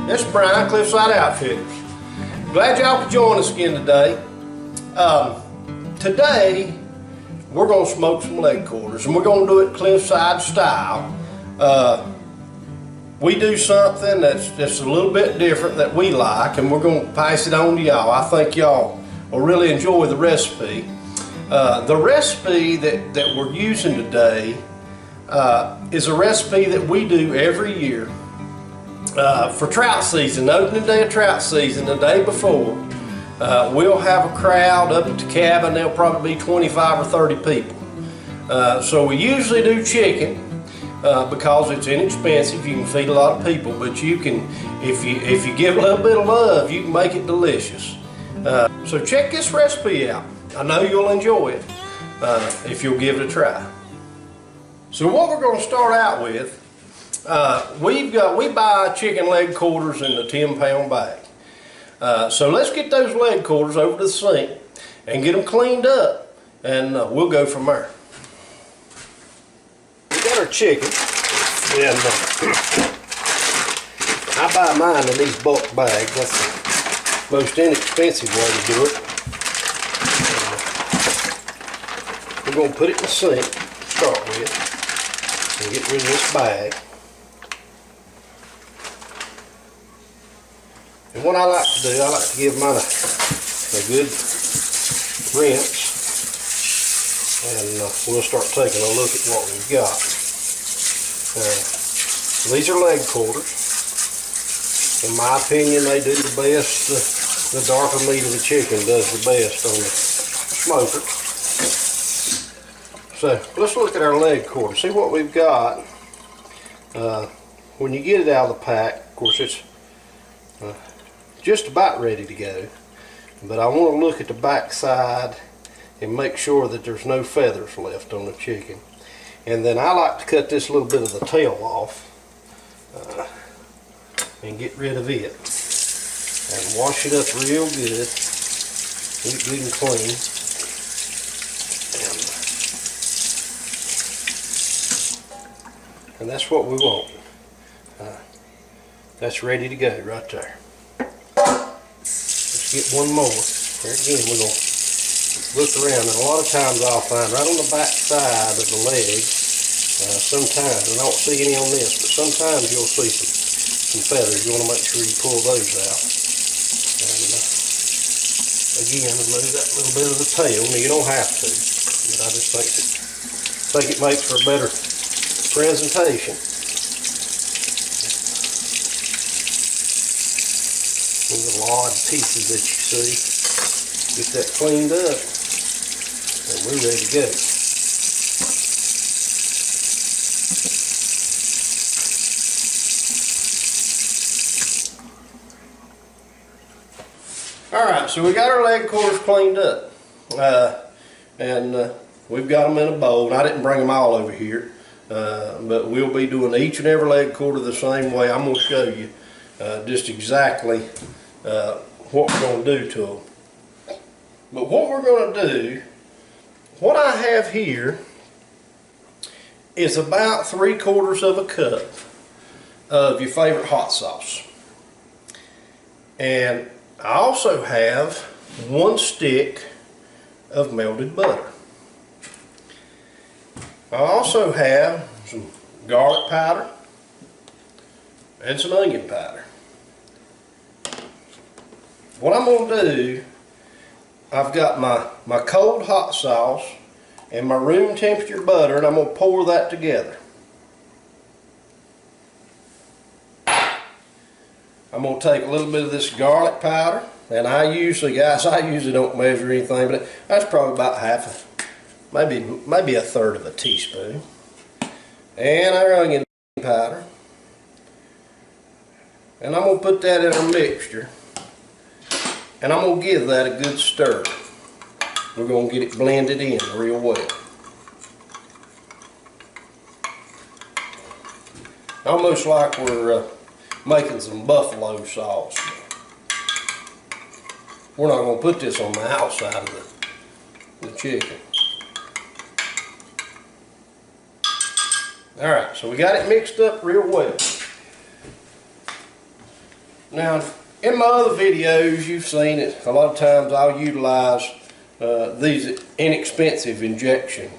This is Brian, Cliffside Outfitters. Glad y'all could join us again today. Today, we're going to smoke some leg quarters, and we're going to do it Cliffside style. We do something that's just a little bit different that we like, and we're going to pass it on to y'all. I think y'all will really enjoy the recipe. The recipe that we're using today is a recipe that we do every year. For trout season, opening day of trout season, the day before, we'll have a crowd up at the cabin. There'll probably be 25 or 30 people. So we usually do chicken because it's inexpensive. You can feed a lot of people, but you can, if you give a little bit of love, you can make it delicious. So check this recipe out. I know you'll enjoy it if you'll give it a try. So what we're going to start out with. We buy chicken leg quarters in the 10-pound bag. So let's get those leg quarters over to the sink and get them cleaned up, and we'll go from there. We got our chicken, and I buy mine in these bulk bags. That's the most inexpensive way to do it. We're going to put it in the sink to start with and get rid of this bag. And what I like to do, I like to give mine a good rinse, and we'll start taking a look at what we've got. These are leg quarters. In my opinion, they do the best. The darker meat of the chicken does the best on the smoker. So let's look at our leg quarter, see what we've got. When you get it out of the pack, of course it's just about ready to go, but I want to look at the back side and make sure that there's no feathers left on the chicken. And then I like to cut this little bit of the tail off and get rid of it and wash it up real good, get it good and clean. And that's what we want. That's ready to go right there. Get one more. Here again, we're going to look around, and a lot of times I'll find right on the back side of the leg, sometimes, and I don't see any on this, but sometimes you'll see some feathers. You want to make sure you pull those out. And again, remove that little bit of the tail. Now, you don't have to, but I just think it makes for a better presentation. The odd pieces that you see, get that cleaned up, and we're ready to go. Alright, so we got our leg quarters cleaned up, and we've got them in a bowl. And I didn't bring them all over here, but we'll be doing each and every leg quarter the same way. I'm going to show you just exactly what we're going to do to them. But what we're going to do, what I have here is about 3/4 of a cup of your favorite hot sauce. And I also have 1 stick of melted butter. I also have some garlic powder and some onion powder. What I'm going to do, I've got my cold hot sauce and my room temperature butter, and I'm going to pour that together. I'm going to take a little bit of this garlic powder, and I usually don't measure anything, but that's probably about half, maybe a 1/3 of a teaspoon. And our onion powder. And I'm going to put that in our mixture. And I'm going to give that a good stir. We're going to get it blended in real well. Almost like we're making some buffalo sauce. We're not going to put this on the outside of the chicken. Alright, so we got it mixed up real well. Now, in my other videos, you've seen it. A lot of times I'll utilize these inexpensive injection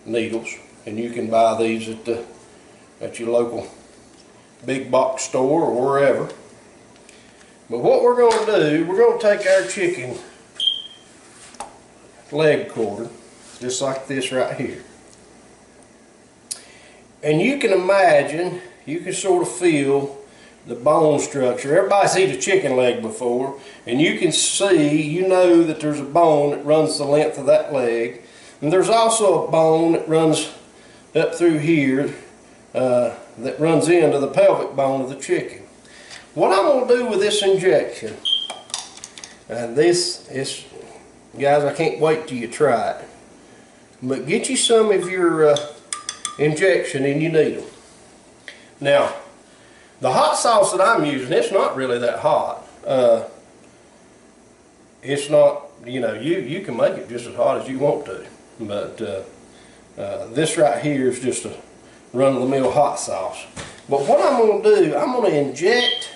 needles, and you can buy these at your local big box store or wherever. But what we're going to do, we're going to take our chicken leg quarter, just like this right here. And you can imagine, you can sort of feel the bone structure. Everybody's eaten a chicken leg before, and you can see, you know that there's a bone that runs the length of that leg. And there's also a bone that runs up through here that runs into the pelvic bone of the chicken. What I'm going to do with this injection, and this is, guys, I can't wait till you try it, but get you some of your injection in your needle. Now, the hot sauce that I'm using, it's not really that hot. It's not, you know, you can make it just as hot as you want to, but this right here is just a run-of-the-mill hot sauce. But what I'm going to do, I'm going to inject,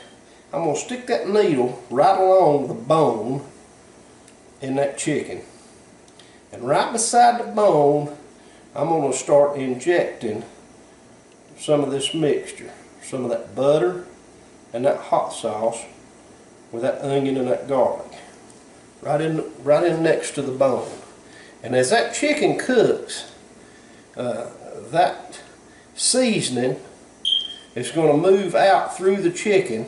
I'm going to stick that needle right along the bone in that chicken. And right beside the bone, I'm going to start injecting some of this mixture. Some of that butter and that hot sauce with that onion and that garlic. Right in next to the bone. And as that chicken cooks, that seasoning is going to move out through the chicken,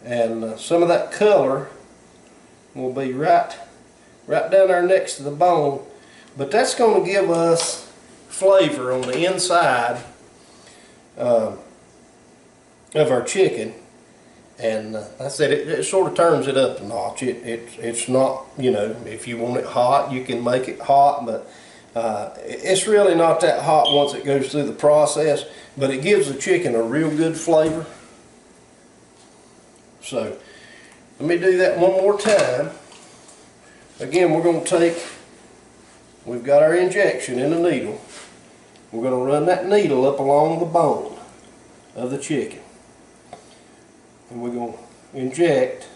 and some of that color will be right down there next to the bone. But that's going to give us flavor on the inside of our chicken, and I said it sort of turns it up a notch. It's not, you know, if you want it hot, you can make it hot, but it's really not that hot once it goes through the process, but it gives the chicken a real good flavor. So let me do that one more time. Again, we're going to take, we've got our injection in the needle. We're going to run that needle up along the bone of the chicken. And we're going to inject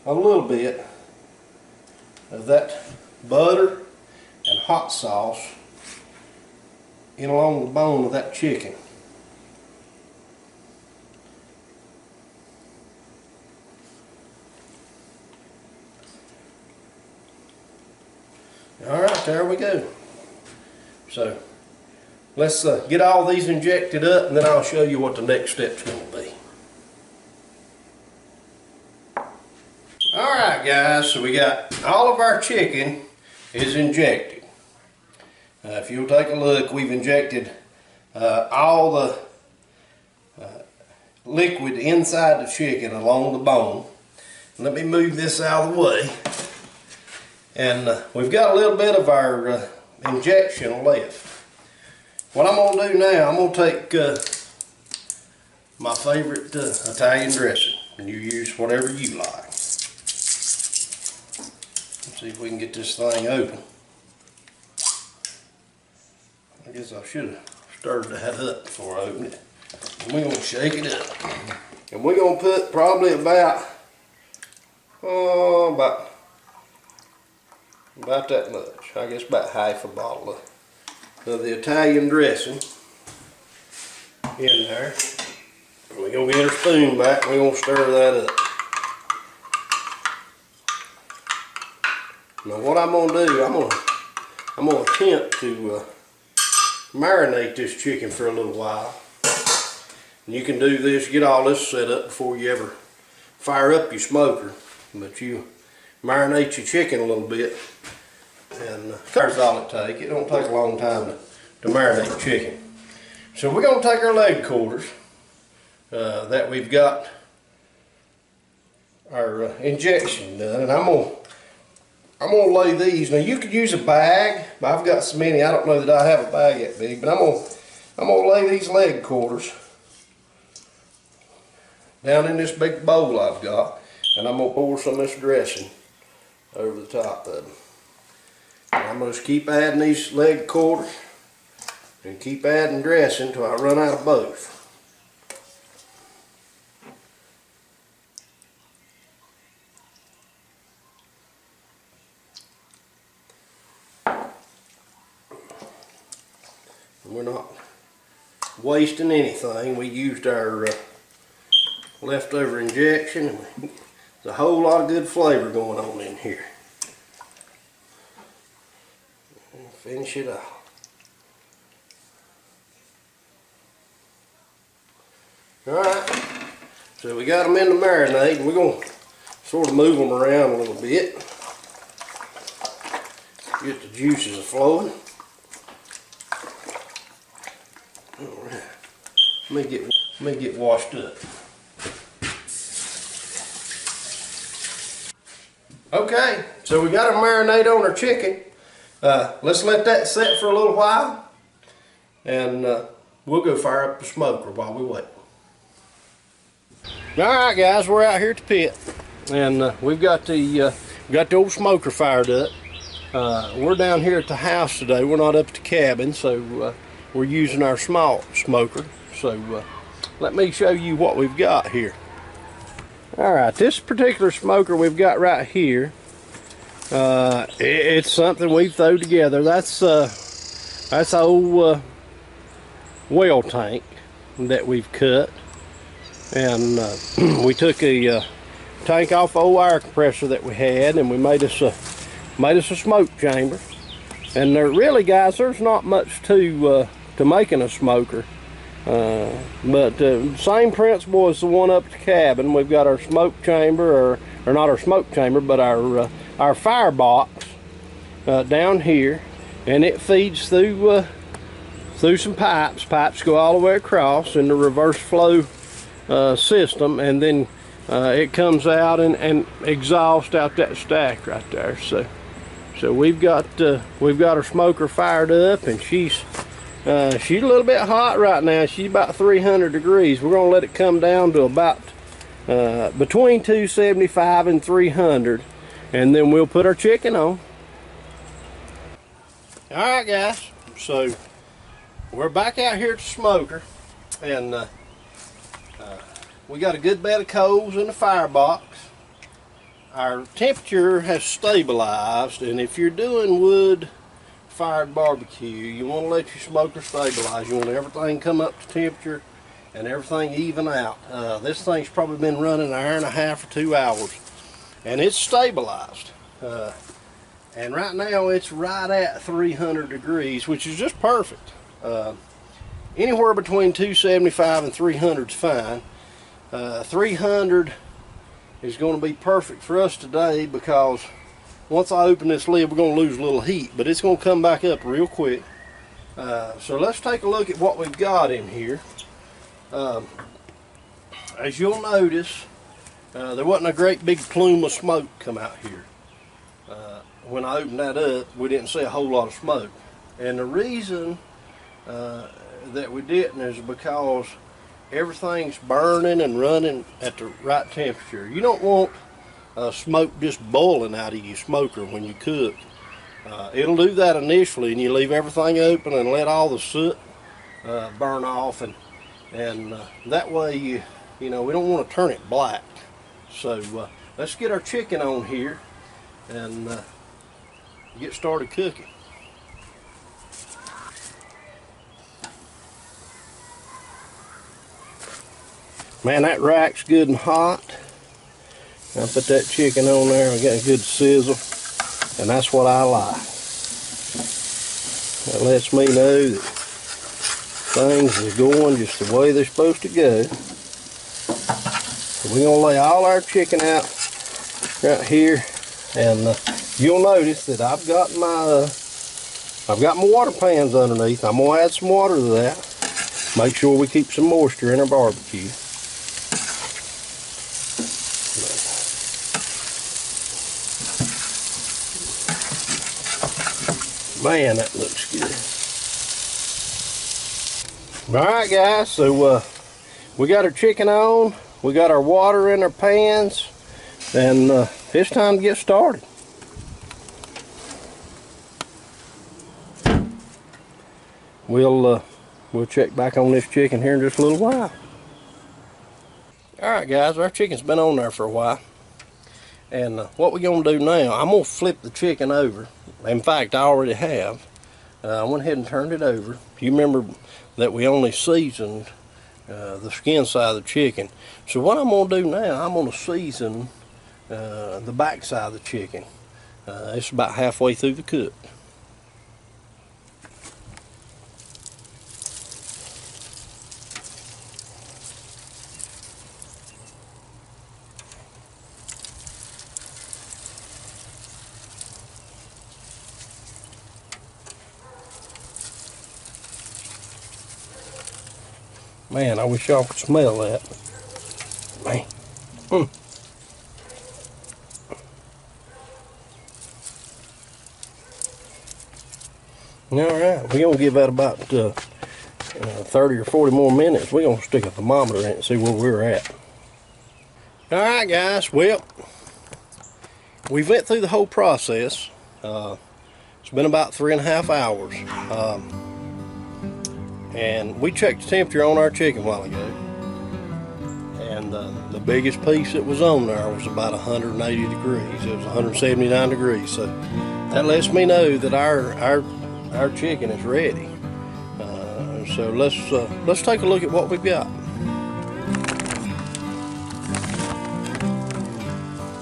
a little bit of that butter and hot sauce in along the bone of that chicken. Alright, there we go. So let's get all these injected up, and then I'll show you what the next step's going to be. Alright guys, so we got all of our chicken is injected. If you'll take a look, we've injected all the liquid inside the chicken along the bone. Let me move this out of the way. And we've got a little bit of our injection left. What I'm going to do now, I'm going to take my favorite Italian dressing, and you use whatever you like. Let's see if we can get this thing open. I guess I should have stirred that up before I open it. And we're going to shake it up. And we're going to put probably about that much. I guess about half a bottle of the Italian dressing in there. We're going to get our spoon back and we're going to stir that up. Now what I'm going to do, I'm going to attempt to marinate this chicken for a little while. And you can do this, get all this set up before you ever fire up your smoker. But you marinate your chicken a little bit, and that's all it takes. It don't take a long time to marinate chicken. So we're going to take our leg quarters that we've got our injection done, and I'm gonna lay these. Now you could use a bag, but I've got so many I don't know that I have a bag that big. But I'm gonna lay these leg quarters down in this big bowl I've got, and I'm gonna pour some of this dressing over the top of them. And I'm gonna just keep adding these leg quarters and keep adding dressing until I run out of both. we're not wasting anything. We used our leftover injection. There's a whole lot of good flavor going on in here. And finish it off. Alright, so we got them in the marinade, and we're going to sort of move them around a little bit. Get the juices flowing. Alright, let me get washed up. Okay, so we got our marinade on our chicken. Let's let that sit for a little while, and we'll go fire up the smoker while we wait. Alright guys, we're out here at the pit, and we've got the old smoker fired up. We're down here at the house today. We're not up at the cabin, so we're using our small smoker. So let me show you what we've got here. Alright, this particular smoker we've got right here, it's something we've thrown together. That's old well tank that we've cut. And we took a tank off the old air compressor that we had, and we made us a smoke chamber. And there really, guys, there's not much to making a smoker, but the same principle as the one up at the cabin. We've got our smoke chamber, or not our smoke chamber, but our firebox down here, and it feeds through some pipes. Pipes go all the way across in the reverse flow system, and then it comes out and exhausts out that stack right there. So we've got our smoker fired up, and she's a little bit hot right now. She's about 300 degrees. We're gonna let it come down to about between 275 and 300, and then we'll put our chicken on. All right guys, so we're back out here at the smoker, and we got a good bed of coals in the firebox. Our temperature has stabilized, and if you're doing wood fired barbecue, you want to let your smoker stabilize. You want everything come up to temperature and everything even out. This thing's probably been running an hour and a half or 2 hours, and it's stabilized. And right now it's right at 300 degrees, which is just perfect. Anywhere between 275 and 300 is fine. 300 is going to be perfect for us today, because once I open this lid, we're going to lose a little heat, but it's going to come back up real quick. So let's take a look at what we've got in here. As you'll notice, there wasn't a great big plume of smoke come out here. When I opened that up, we didn't see a whole lot of smoke. And the reason that we didn't is because everything's burning and running at the right temperature. You don't want smoke just boiling out of your smoker when you cook. It'll do that initially, and you leave everything open and let all the soot burn off, and that way you know, we don't want to turn it black. So let's get our chicken on here and get started cooking. Man, that rack's good and hot. I'll put that chicken on there. I got a good sizzle, and that's what I like. That lets me know that things is going just the way they're supposed to go. So we're gonna lay all our chicken out right here, and you'll notice that I've got my water pans underneath. I'm gonna add some water to that. Make sure we keep some moisture in our barbecue. Man, that looks good. Alright guys, so we got our chicken on, we got our water in our pans, and it's time to get started. We'll check back on this chicken here in just a little while. Alright guys, our chicken's been on there for a while. And what we're going to do now, I'm going to flip the chicken over. In fact, I already have. I went ahead and turned it over. You remember that we only seasoned the skin side of the chicken. So what I'm going to do now, I'm going to season the back side of the chicken. It's about halfway through the cook. Man, I wish y'all could smell that. Man. Alright, we're going to give that about 30 or 40 more minutes. We're going to stick a thermometer in it and see where we're at. Alright guys, well, we went through the whole process. It's been about 3.5 hours. And we checked the temperature on our chicken a while ago. And the biggest piece that was on there was about 180 degrees. It was 179 degrees. So that lets me know that our chicken is ready. So let's take a look at what we've got.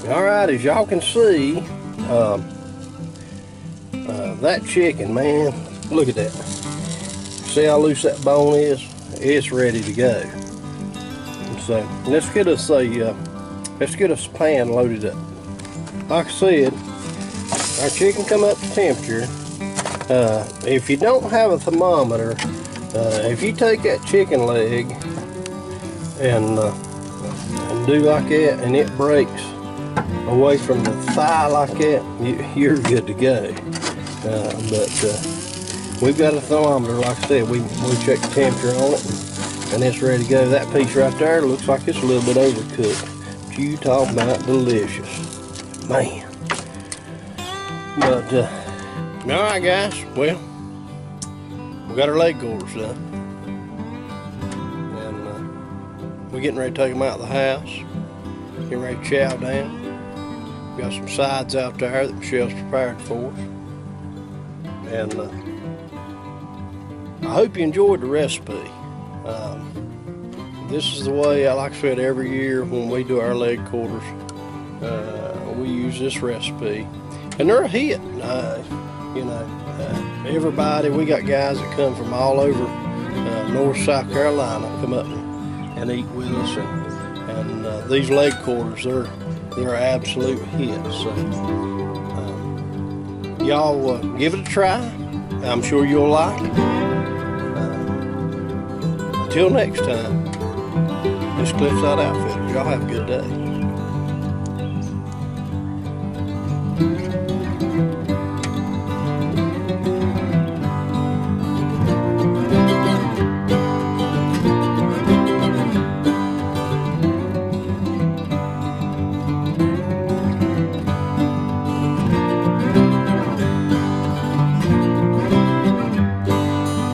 All right, as y'all can see, that chicken, man, look at that. See how loose that bone is? It's ready to go. So let's get us a pan loaded up. Like I said, our chicken come up to temperature. If you don't have a thermometer, if you take that chicken leg and do like that, and it breaks away from the thigh like that, you're good to go. We've got a thermometer, like I said, we checked the temperature on it, and it's ready to go. That piece right there looks like it's a little bit overcooked. But you talk about delicious. Man. But, alright guys, well, we got our leg quarters done. And we're getting ready to take them out of the house. Getting ready to chow down. We got some sides out there that Michelle's prepared for us. And I hope you enjoyed the recipe. This is the way, like I said, every year when we do our leg quarters, we use this recipe. And they're a hit. Everybody, we got guys that come from all over North South Carolina come up and eat with us. And these leg quarters, they're absolute hits. So, y'all give it a try. I'm sure you'll like it. Until next time, this is Cliffside Outfitters. Y'all have a good day.